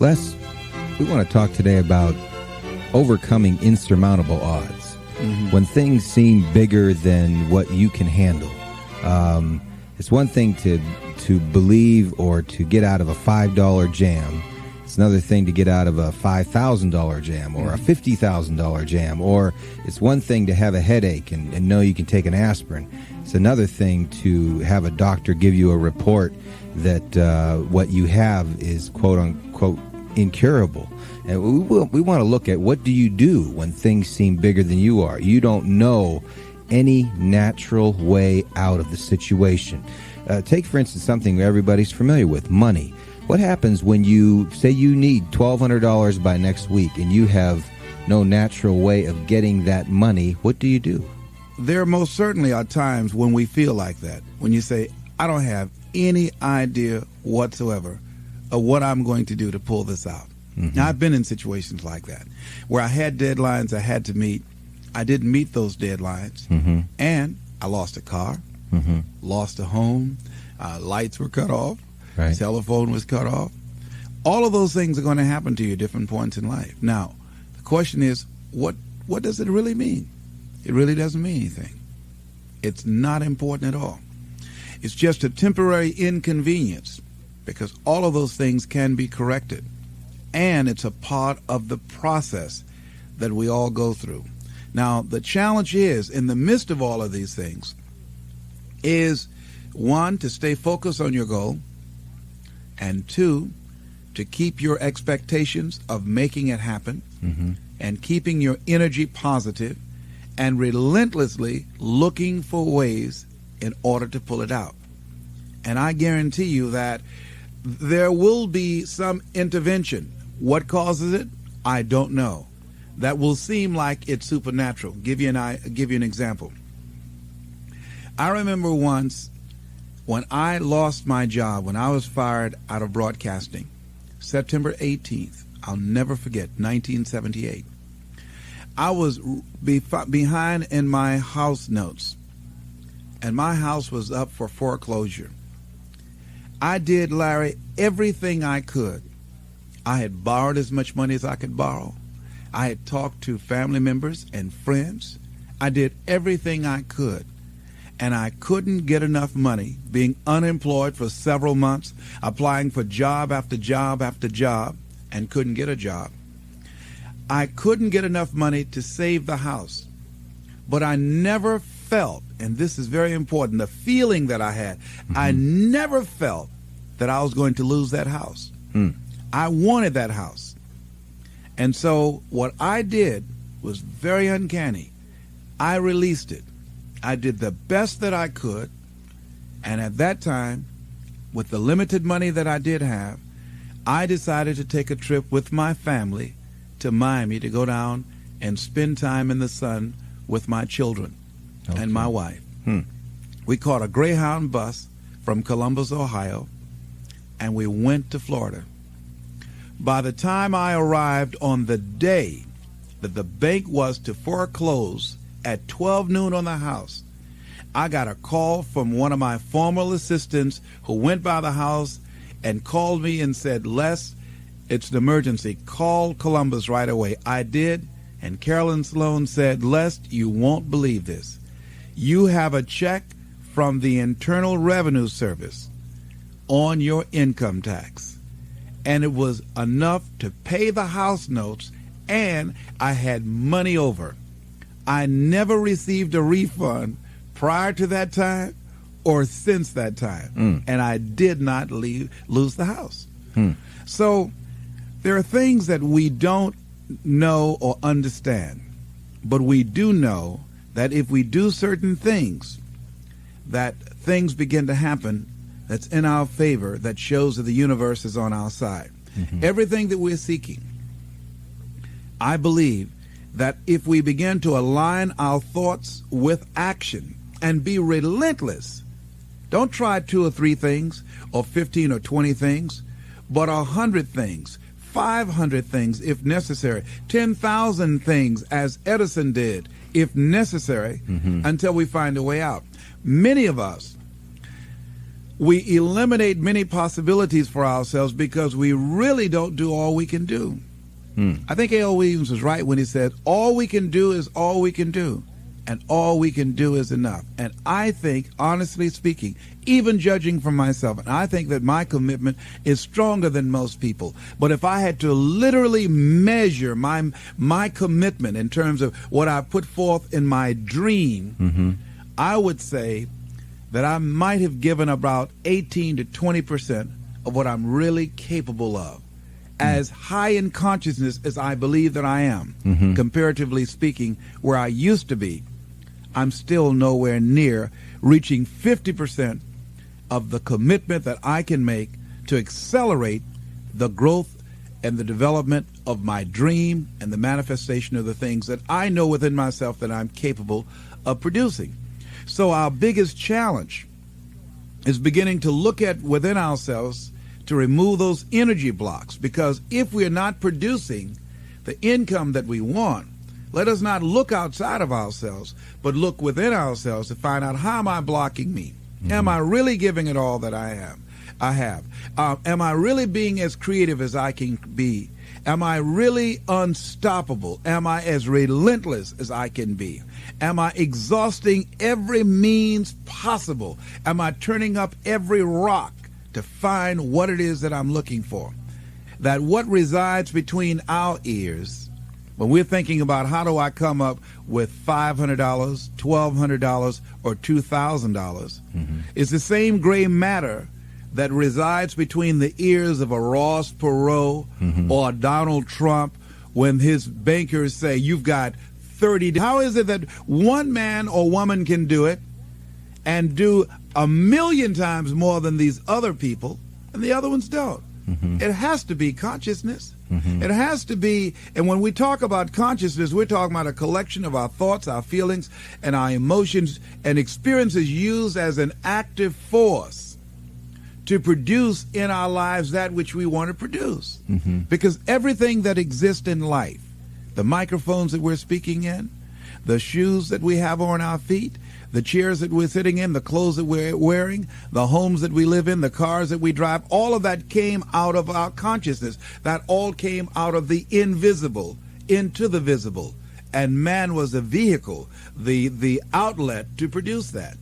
Les, we want to talk today about overcoming insurmountable odds. When things seem bigger than what you can handle. It's one thing to believe or to get out of a $5 jam. It's another thing to get out of a $5,000 jam or a $50,000 jam. Or it's one thing to have a headache and know you can take an aspirin. It's another thing to have a doctor give you a report that what you have is quote-unquote incurable. And we want to look at what do you do when things seem bigger than you are. You don't know any natural way out of the situation. Take, for instance, something everybody's familiar with, money. What happens when you say you need $1,200 by next week and you have no natural way of getting that money? What do you do? There most certainly are times when we feel like that. When you say, I don't have any idea whatsoever of what I'm going to do to pull this out. Now, I've been in situations like that where I had deadlines I had to meet. I didn't meet those deadlines, and I lost a car, lost a home, lights were cut off, telephone was cut off. All of those things are going to happen to you at different points in life. Now, the question is, what does it really mean? It really doesn't mean anything. It's not important at all. It's just a temporary inconvenience because all of those things can be corrected. And it's a part of the process that we all go through. Now, the challenge is, in the midst of all of these things, is, one, to stay focused on your goal, and two, to keep your expectations of making it happen, and keeping your energy positive, and relentlessly looking for ways in order to pull it out. And I guarantee you that there will be some intervention. What causes it? I don't know. That will seem like it's supernatural. Give you an example. I remember once when I lost my job, when I was fired out of broadcasting, September 18th, I'll never forget, 1978. I was behind in my house notes, and my house was up for foreclosure. I did, Larry, everything I could. I had borrowed as much money as I could borrow. I had talked to family members and friends. I did everything I could. And I couldn't get enough money, being unemployed for several months, applying for job after job after job, and couldn't get a job. I couldn't get enough money to save the house. But I never felt, and this is very important, the feeling that I had, I never felt that I was going to lose that house. I wanted that house. And so what I did was very uncanny. I released it. I did the best that I could. And at that time, with the limited money that I did have, I decided to take a trip with my family to Miami to go down and spend time in the sun with my children and my wife. We caught a Greyhound bus from Columbus, Ohio, and we went to Florida. By the time I arrived on the day that the bank was to foreclose at 12 noon on the house, I got a call from one of my former assistants who went by the house and called me and said, Les, it's an emergency. Call Columbus right away. I did, and Carolyn Sloan said, Les, you won't believe this. You have a check from the Internal Revenue Service on your income tax. And it was enough to pay the house notes, and I had money over. I never received a refund prior to that time or since that time. And I did not lose the house. So there are things that we don't know or understand, but we do know that if we do certain things, that things begin to happen that's in our favor, that shows that the universe is on our side. Everything that we're seeking, I believe that if we begin to align our thoughts with action and be relentless, don't try 2 or 3 things or 15 or 20 things, but 100 things, 500 things if necessary, 10,000 things as Edison did if necessary, until we find a way out. Many of us we eliminate many possibilities for ourselves because we really don't do all we can do. I think A.L. Williams was right when he said, all we can do is all we can do, and all we can do is enough. And I think, honestly speaking, even judging from myself, and I think that my commitment is stronger than most people. But if I had to literally measure my commitment in terms of what I put forth in my dream, I would say that I might have given about 18 to 20% of what I'm really capable of. As high in consciousness as I believe that I am, comparatively speaking, where I used to be, I'm still nowhere near reaching 50% of the commitment that I can make to accelerate the growth and the development of my dream and the manifestation of the things that I know within myself that I'm capable of producing. So our biggest challenge is beginning to look at within ourselves to remove those energy blocks, because if we are not producing the income that we want, let us not look outside of ourselves, but look within ourselves to find out, how am I blocking me? Am I really giving it all that I have? Am I really being as creative as I can be? Am I really unstoppable? Am I as relentless as I can be? Am I exhausting every means possible? Am I turning up every rock to find what it is that I'm looking for? That what resides between our ears, when we're thinking about how do I come up with $500, $1,200, or $2,000, is the same gray matter that resides between the ears of a Ross Perot or a Donald Trump when his bankers say, you've got 30. How is it that one man or woman can do it and do 1,000,000 times more than these other people, and the other ones don't? It has to be consciousness. It has to be, and when we talk about consciousness, we're talking about a collection of our thoughts, our feelings, and our emotions and experiences used as an active force to produce in our lives that which we want to produce. Because everything that exists in life, the microphones that we're speaking in, the shoes that we have on our feet, the chairs that we're sitting in, the clothes that we're wearing, the homes that we live in, the cars that we drive, all of that came out of our consciousness. That all came out of the invisible into the visible. And man was the vehicle, the outlet to produce that.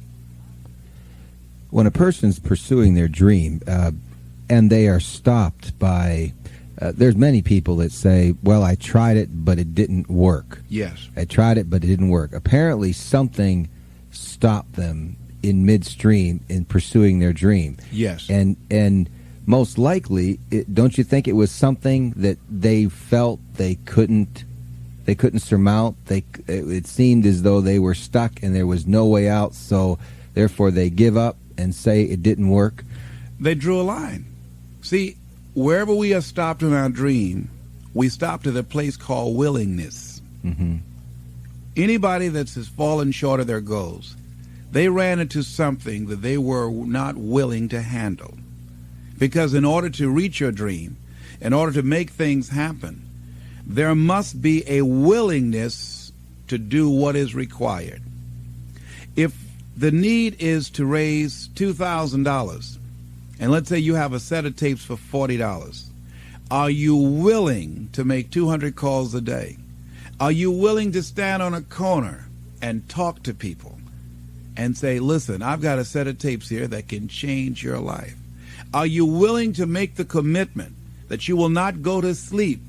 When a person's pursuing their dream and they are stopped by, there's many people that say, well, I tried it, but it didn't work. Yes. I tried it, but it didn't work. Apparently something stopped them in midstream in pursuing their dream. Yes. And most likely, don't you think it was something that they felt they couldn't surmount? It seemed as though they were stuck and there was no way out, so therefore they give up and say it didn't work? They drew a line. See, wherever we are stopped in our dream, we stop to the place called willingness. Anybody that has fallen short of their goals, they ran into something that they were not willing to handle. Because in order to reach your dream, in order to make things happen, there must be a willingness to do what is required. If the need is to raise $2,000, and let's say you have a set of tapes for $40, are you willing to make 200 calls a day? Are you willing to stand on a corner and talk to people and say, listen, I've got a set of tapes here that can change your life? Are you willing to make the commitment that you will not go to sleep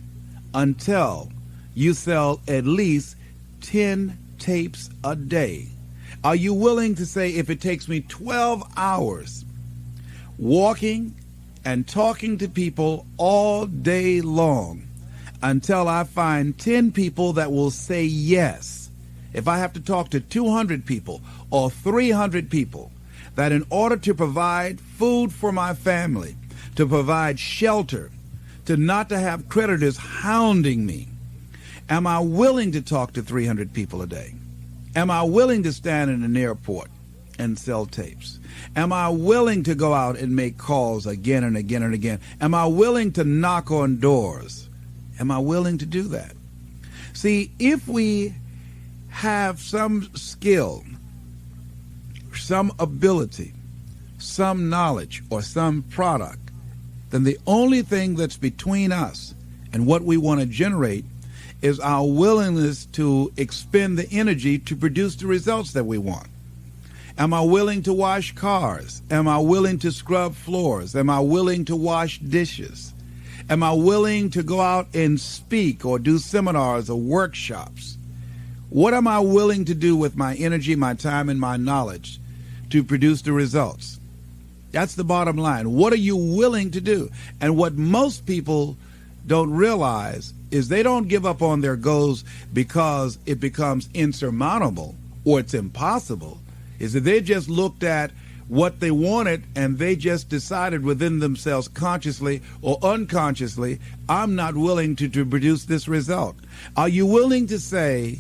until you sell at least 10 tapes a day? Are you willing to say, if it takes me 12 hours walking and talking to people all day long until I find 10 people that will say yes, if I have to talk to 200 people or 300 people, that in order to provide food for my family, to provide shelter, to not to have creditors hounding me, am I willing to talk to 300 people a day? Am I willing to stand in an airport and sell tapes? Am I willing to go out and make calls again and again and again? Am I willing to knock on doors? Am I willing to do that? See, if we have some skill, some ability, some knowledge or some product, then the only thing that's between us and what we want to generate is our willingness to expend the energy to produce the results that we want. Am I willing to wash cars? Am I willing to scrub floors? Am I willing to wash dishes? Am I willing to go out and speak or do seminars or workshops? What am I willing to do with my energy, my time, and my knowledge to produce the results? That's the bottom line. What are you willing to do? And what most people don't realize is they don't give up on their goals because it becomes insurmountable or it's impossible. Is that they just looked at what they wanted and they just decided within themselves, consciously or unconsciously, I'm not willing to produce this result. Are you willing to say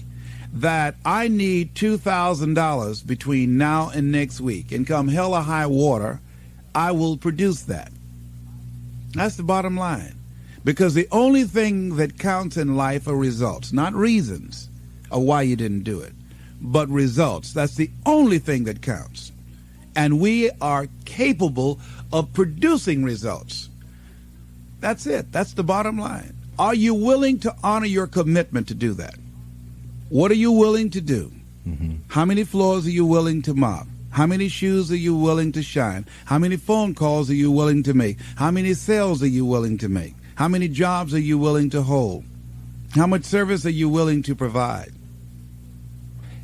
that I need $2,000 between now and next week, and come hell or high water, I will produce that? That's the bottom line. Because the only thing that counts in life are results, not reasons of why you didn't do it, but results. That's the only thing that counts. And we are capable of producing results. That's it. That's the bottom line. Are you willing to honor your commitment to do that? What are you willing to do? Mm-hmm. How many floors are you willing to mop? How many shoes are you willing to shine? How many phone calls are you willing to make? How many sales are you willing to make? How many jobs are you willing to hold? How much service are you willing to provide?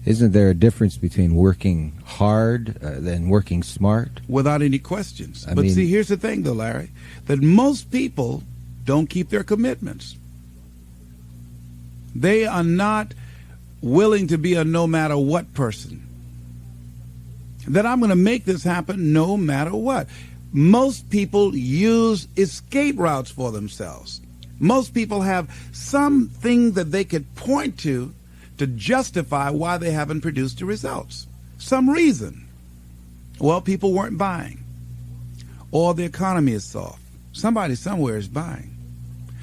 Isn't there a difference between working hard and working smart? Without any questions. But see, here's the thing, though, Larry, that most people don't keep their commitments. They are not willing to be a no-matter-what person. That I'm going to make this happen no matter what. Most people use escape routes for themselves. Most people have something that they could point to justify why they haven't produced the results. Some reason. Well, people weren't buying. Or the economy is soft. Somebody somewhere is buying.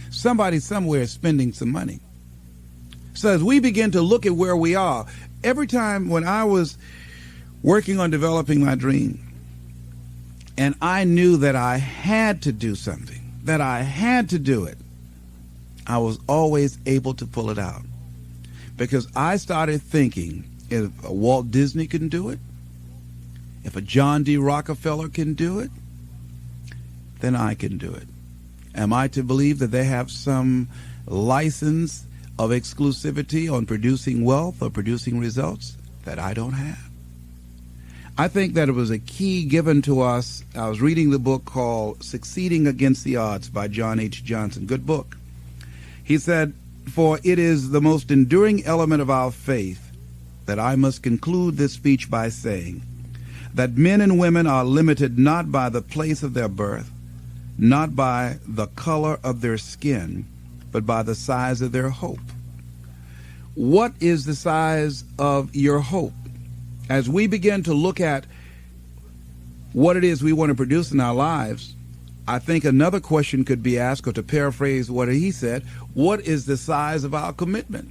Somebody somewhere is spending some money. So as we begin to look at where we are, every time when I was working on developing my dream, and I knew that I had to do something, that I had to do it, I was always able to pull it out. Because I started thinking, if a Walt Disney can do it, if a John D. Rockefeller can do it, then I can do it. Am I to believe that they have some license of exclusivity on producing wealth or producing results that I don't have? I think that it was a key given to us. I was reading the book called Succeeding Against the Odds by John H. Johnson. Good book. He said, "For it is the most enduring element of our faith that I must conclude this speech by saying that men and women are limited not by the place of their birth, not by the color of their skin, but by the size of their hope." What is the size of your hope? As we begin to look at what it is we want to produce in our lives, I think another question could be asked, or to paraphrase what he said, what is the size of our commitment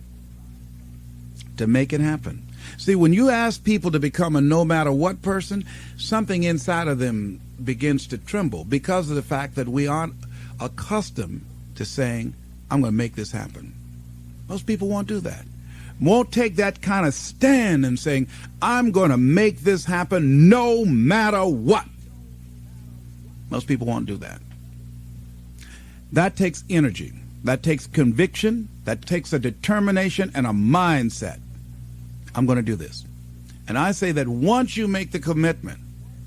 to make it happen? See, when you ask people to become a no-matter-what person, something inside of them begins to tremble because of the fact that we aren't accustomed to saying, I'm going to make this happen. Most people won't do that. Won't take that kind of stand and saying, I'm going to make this happen no matter what. Most people won't do that. That takes energy. That takes conviction. That takes a determination and a mindset. I'm going to do this. And I say that once you make the commitment,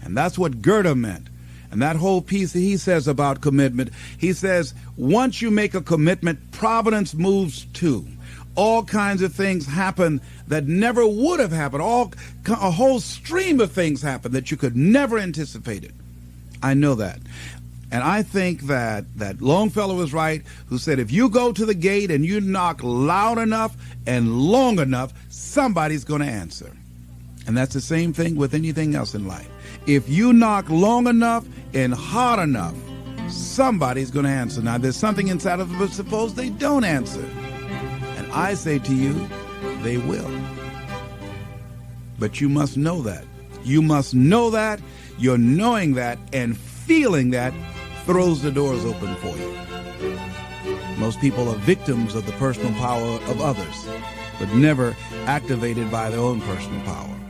and that's what Goethe meant, and that whole piece that he says about commitment, he says, once you make a commitment, providence moves too. All kinds of things happen that never would have happened. A whole stream of things happen that you could never anticipate it. I know that. And I think that Longfellow was right, who said, if you go to the gate and you knock loud enough and long enough, somebody's going to answer. And that's the same thing with anything else in life. If you knock long enough and hard enough, somebody's going to answer. Now, there's something inside of them, but suppose they don't answer. And I say to you, they will. But you must know that. You must know that. Your knowing that and feeling that throws the doors open for you. Most people are victims of the personal power of others, but never activated by their own personal power.